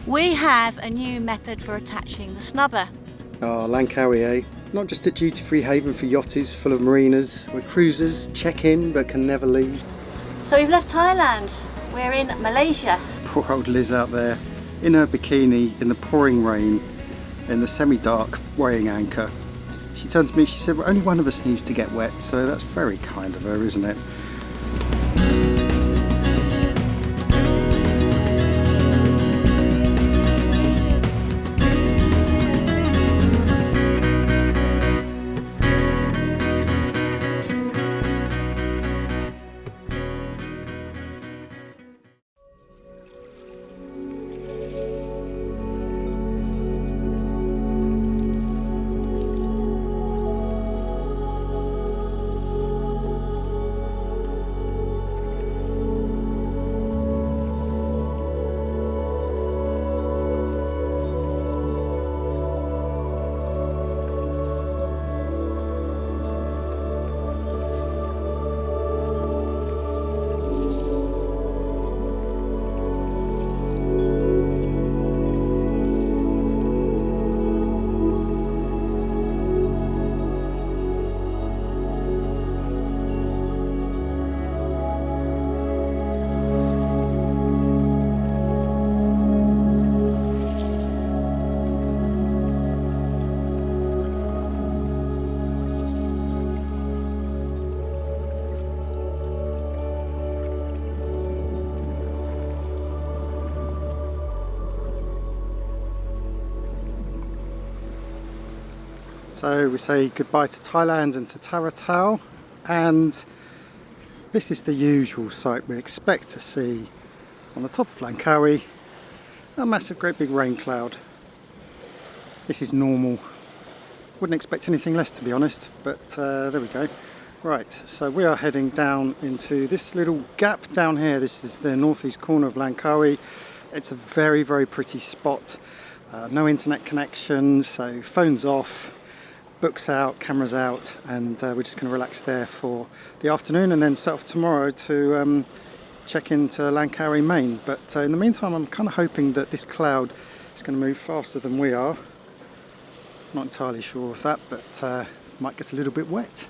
We have a new method for attaching the snubber. Oh, Langkawi, eh? Not just a duty-free haven for yachties full of mariners, where cruisers check in but can never leave. So we've left Thailand. We're in Malaysia. Poor old Liz out there, in her bikini, in the pouring rain, in the semi-dark weighing anchor. She turned to me, she said, well, only one of us needs to get wet, so that's very kind of her, isn't it? So we say goodbye to Thailand and to Tarutao, and this is the usual sight we expect to see on the top of Langkawi, a massive great big rain cloud. This is normal. Wouldn't expect anything less, to be honest, but there we go. Right, so we are heading down into this little gap down here. This is the northeast corner of Langkawi. It's a very, very pretty spot. No internet connection, so phones off, books out, cameras out, and we're just going to relax there for the afternoon and then set off tomorrow to check into Langkawi Main. But in the meantime, I'm kind of hoping that this cloud is going to move faster than we are. Not entirely sure of that, but might get a little bit wet.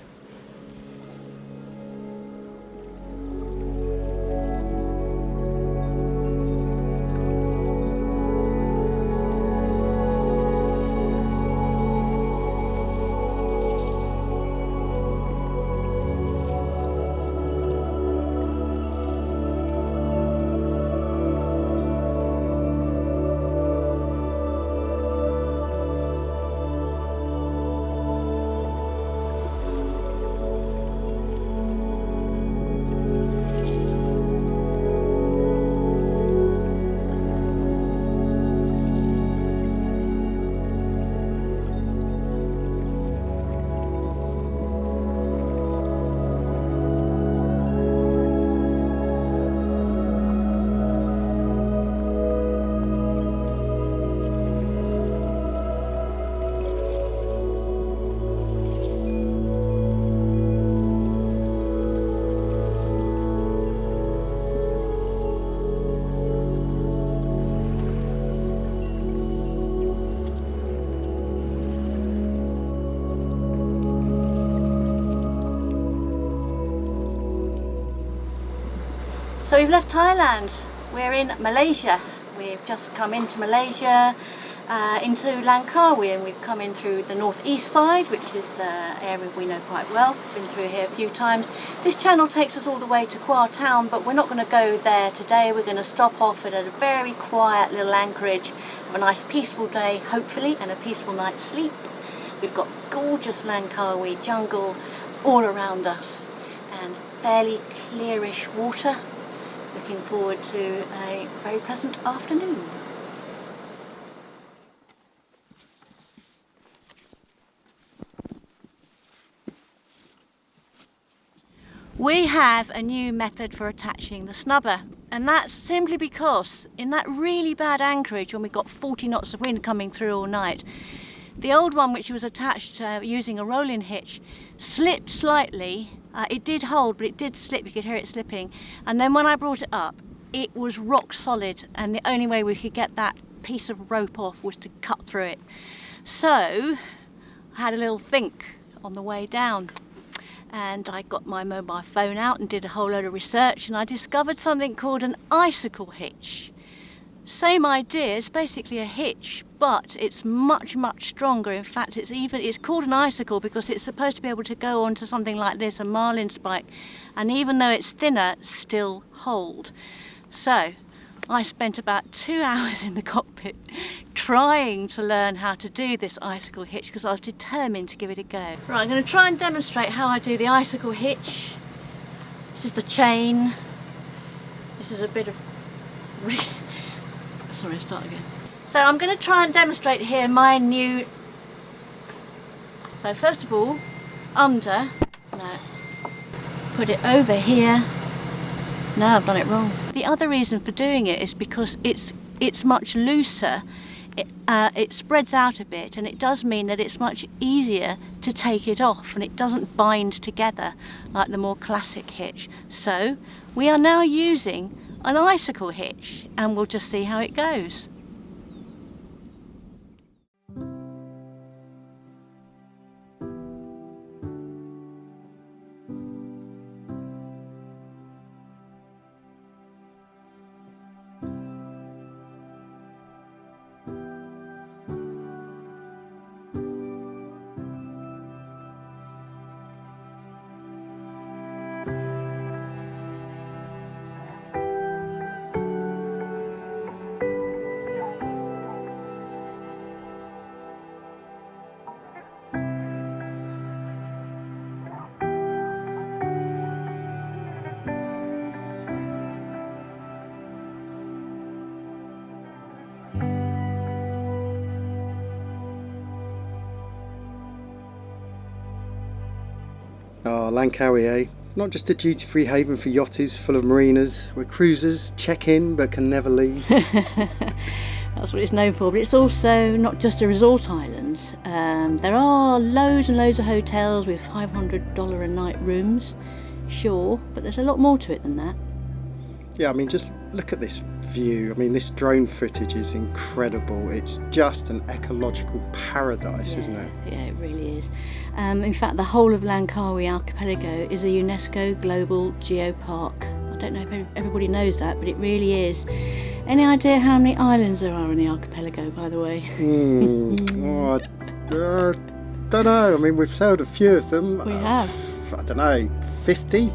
So we've left Thailand. We're in Malaysia. We've just come into Malaysia, into Langkawi, and we've come in through the northeast side, which is an area we know quite well. Been through here a few times. This channel takes us all the way to Kuala Town, but we're not going to go there today. We're going to stop off at a very quiet little anchorage, have a nice peaceful day, hopefully, and a peaceful night's sleep. We've got gorgeous Langkawi jungle all around us and fairly clearish water. Looking forward to a very pleasant afternoon. We have a new method for attaching the snubber, and that's simply because in that really bad anchorage when we got 40 knots of wind coming through all night, the old one, which was attached using a rolling hitch, slipped slightly. It did hold, but it did slip. You could hear it slipping. And then when I brought it up, it was rock solid, and the only way we could get that piece of rope off was to cut through it. So I had a little think on the way down, and I got my mobile phone out and did a whole load of research, and I discovered something called an icicle hitch. Same idea, it's basically a hitch, but it's much stronger. In fact, it's called an icicle because it's supposed to be able to go onto something like this, a marlin spike, and even though it's thinner, still hold. So I spent about 2 hours in the cockpit trying to learn how to do this icicle hitch because I was determined to give it a go. Right, I'm going to try and demonstrate how I do the icicle hitch. This is the chain. This is a bit of... Sorry, start again. So I'm going to try and demonstrate here my new... So first of all, under... No. Put it over here. No, I've done it wrong. The other reason for doing it is because it's much looser. It spreads out a bit, and it does mean that it's much easier to take it off, and it doesn't bind together like the more classic hitch. So we are now using an icicle hitch, and we'll just see how it goes. Oh, Langkawi, eh? Not just a duty-free haven for yachties full of mariners, where cruisers check in but can never leave. That's what it's known for, but it's also not just a resort island. There are loads and loads of hotels with $500 a night rooms, sure, but there's a lot more to it than that. Yeah, I mean, just look at this view. I mean, this drone footage is incredible. It's just an ecological paradise, isn't it? Yeah, it really is. In fact, the whole of Langkawi archipelago is a UNESCO Global Geopark. I don't know if everybody knows that, but it really is. Any idea how many islands there are in the archipelago, by the way? Oh, don't know. I mean, we've sailed a few of them. We have. I don't know, 50?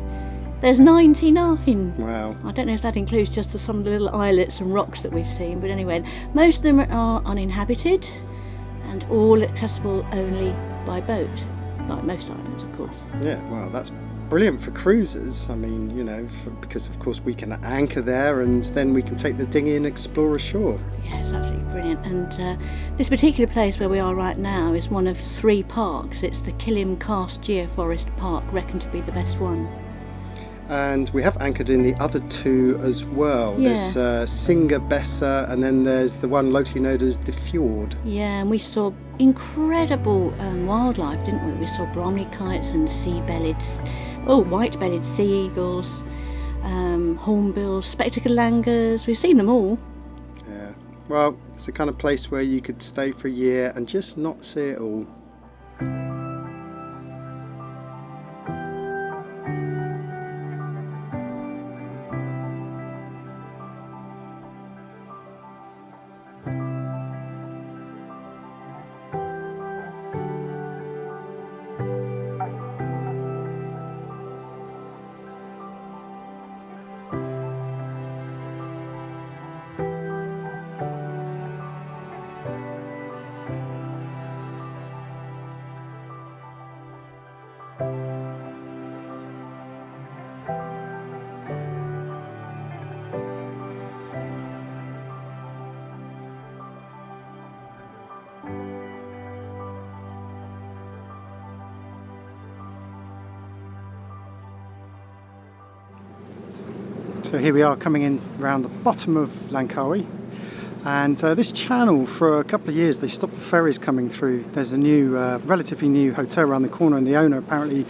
There's 99. Wow. I don't know if that includes just some of the little islets and rocks that we've seen, but anyway, most of them are uninhabited and all accessible only by boat, like most islands, of course. Yeah, well, that's brilliant for cruisers. I mean, you know, because of course we can anchor there and then we can take the dinghy and explore ashore. Yeah, it's absolutely brilliant. And this particular place where we are right now is one of 3 parks. It's the Kilim Karst Geoforest Park, reckoned to be the best one. And we have anchored in the other 2 as well. Yeah. There's Singer Bessa, and then there's the one locally known as the Fjord. Yeah, and we saw incredible wildlife, didn't we? We saw Bromley kites and white-bellied sea eagles, hornbills, spectacled langurs. We've seen them all. Yeah, well, it's the kind of place where you could stay for a year and just not see it all. So here we are coming in around the bottom of Langkawi, and this channel, for a couple of years they stopped the ferries coming through. There's a new, relatively new hotel around the corner, and the owner apparently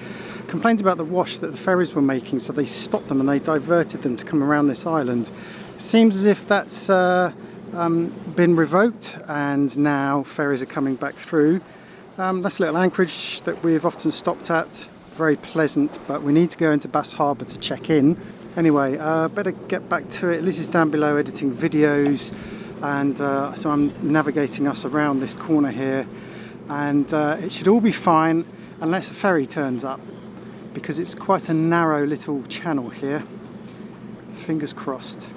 complains about the wash that the ferries were making, so they stopped them and they diverted them to come around this island. Seems as if that's been revoked, and now ferries are coming back through. That's a little anchorage that we've often stopped at. Very pleasant, but we need to go into Bass Harbour to check in. Anyway, better get back to it. Liz is down below editing videos, and so I'm navigating us around this corner here, and it should all be fine unless a ferry turns up, because it's quite a narrow little channel here. Fingers crossed.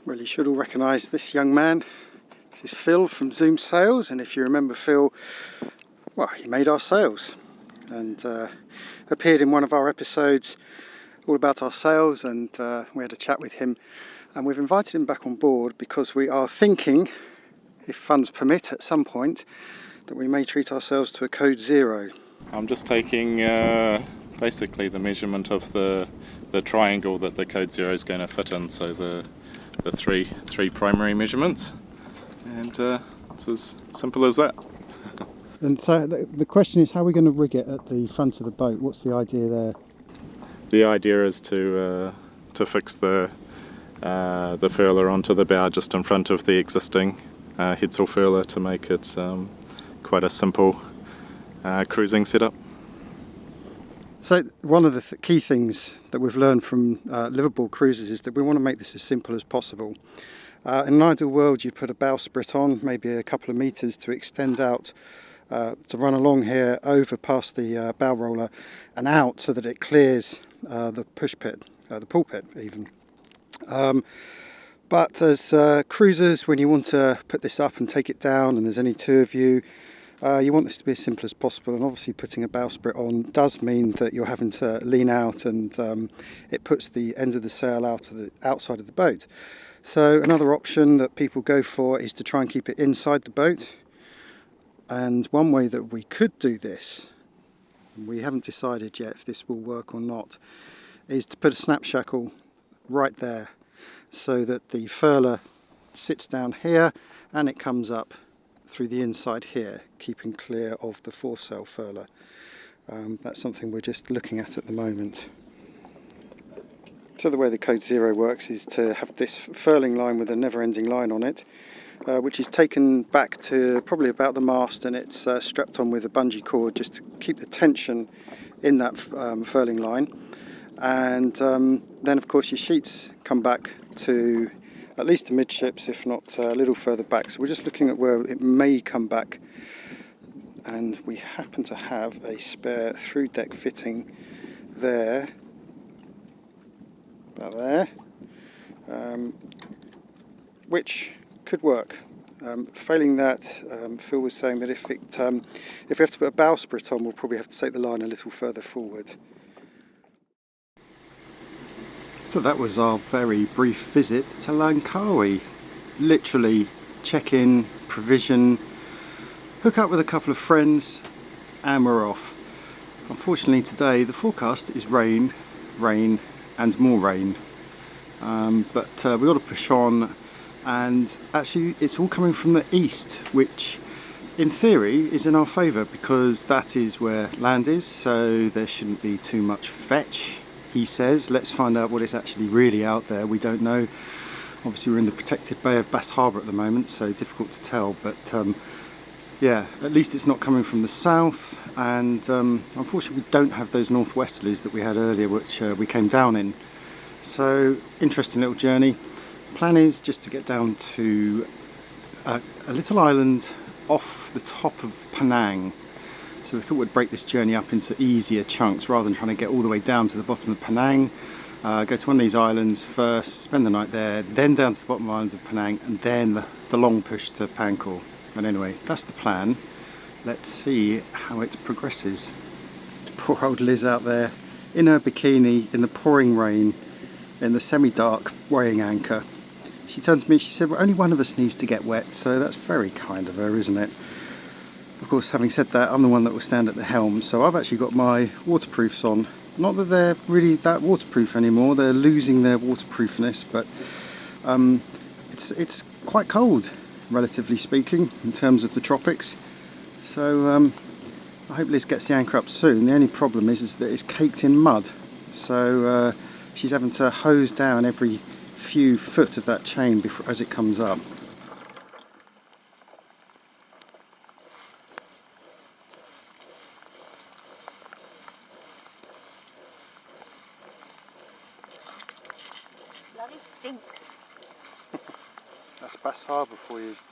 Well, you should all recognise this young man. This is Phil from Zoom Sails, and if you remember Phil, well, he made our sails and appeared in one of our episodes all about our sails, and we had a chat with him, and we've invited him back on board because we are thinking, if funds permit at some point, that we may treat ourselves to a Code Zero. I'm just taking basically the measurement of the triangle that the Code Zero is going to fit in, so the three primary measurements, and it's as simple as that. And so the question is, how are we going to rig it at the front of the boat? What's the idea there? The idea is to fix the furler onto the bow just in front of the existing headsail furler to make it quite a simple cruising setup. So one of the key things that we've learned from Liverpool cruises is that we want to make this as simple as possible. In an ideal world, you put a bowsprit on, maybe a couple of meters to extend out, to run along here over past the bow roller and out so that it clears the push pit, the pull pit even. But as cruisers, when you want to put this up and take it down and there's only two of you, you want this to be as simple as possible, and obviously putting a bowsprit on does mean that you're having to lean out, and it puts the end of the sail outside of the boat. So another option that people go for is to try and keep it inside the boat, and one way that we could do this, we haven't decided yet if this will work or not, is to put a snap shackle right there so that the furler sits down here and it comes up through the inside here, keeping clear of the foresail furler. That's something we're just looking at the moment. So the way the Code Zero works is to have this furling line with a never-ending line on it, which is taken back to probably about the mast, and it's strapped on with a bungee cord just to keep the tension in that furling line. And then of course your sheets come back to at least amidships, if not a little further back. So we're just looking at where it may come back, and we happen to have a spare through deck fitting there, about there, which could work. Failing that, Phil was saying that if we have to put a bowsprit on, we'll probably have to take the line a little further forward. So that was our very brief visit to Langkawi. Literally check in, provision, hook up with a couple of friends, and we're off. Unfortunately today the forecast is rain, rain and more rain. But we've got to push on, and actually it's all coming from the east, which in theory is in our favour because that is where land is, so there shouldn't be too much fetch, he says. Let's find out what is actually really out there. We don't know. Obviously we're in the protected bay of Bass Harbour at the moment, so difficult to tell, but yeah, at least it's not coming from the south, and unfortunately we don't have those northwesterlies that we had earlier, which we came down in. So interesting little journey. Plan is just to get down to a little island off the top of Penang. So we thought we'd break this journey up into easier chunks rather than trying to get all the way down to the bottom of Penang. Go to one of these islands first, spend the night there, then down to the bottom islands of Penang, and then the long push to Pankor. And anyway, that's the plan. Let's see how it progresses. Poor old Liz out there in her bikini in the pouring rain, in the semi-dark weighing anchor. She turned to me, she said, well, only one of us needs to get wet, so that's very kind of her, isn't it? Of course, having said that, I'm the one that will stand at the helm, so I've actually got my waterproofs on Not that they're really that waterproof anymore, they're losing their waterproofness, but it's quite cold, relatively speaking, in terms of the tropics. So I hope Liz gets the anchor up soon. The only problem is that it's caked in mud, so she's having to hose down every few foot of that chain as it comes up. Bloody stinks. That's Bass Harbour for you.